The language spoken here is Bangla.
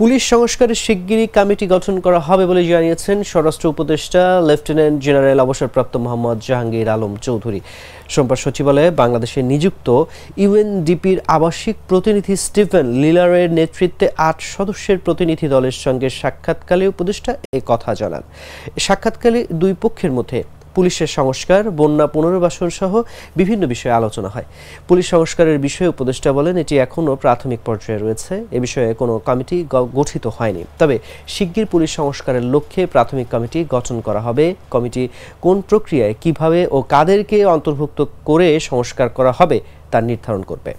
পুলিশ সংস্কারের শিগগিরই কমিটি গঠন করা হবে বলে জানিয়েছেন স্বরাষ্ট্র উপদেষ্টা লেফটেন্যান্ট জেনারেল অবসরপ্রাপ্ত মোহাম্মদ জাহাঙ্গীর আলম চৌধুরী। সোমবার সচিবালয়ে বাংলাদেশে নিযুক্ত ইউএনডিপির আবাসিক প্রতিনিধি স্টিফেন লিলারের নেতৃত্বে ৮ সদস্যের প্রতিনিধি দলের সঙ্গে সাক্ষাৎকালে উপদেষ্টা এ কথা জানান। সাক্ষাৎকালে দুই পক্ষের মধ্যে পুলিশের সংস্কার, বন্যা পুনর্বাসন সহ বিভিন্ন বিষয়ে আলোচনা হয়। পুলিশ সংস্কারের বিষয়ে উপদেষ্টা বলেন, এটি এখনও প্রাথমিক পর্যায়ে রয়েছে। এ বিষয়ে কোনো কমিটি গঠিত হয়নি, তবে শিগগির পুলিশ সংস্কারের লক্ষ্যে প্রাথমিক কমিটি গঠন করা হবে। কমিটি কোন প্রক্রিয়ায়, কিভাবে ও কাদেরকে অন্তর্ভুক্ত করে সংস্কার করা হবে তা নির্ধারণ করবে।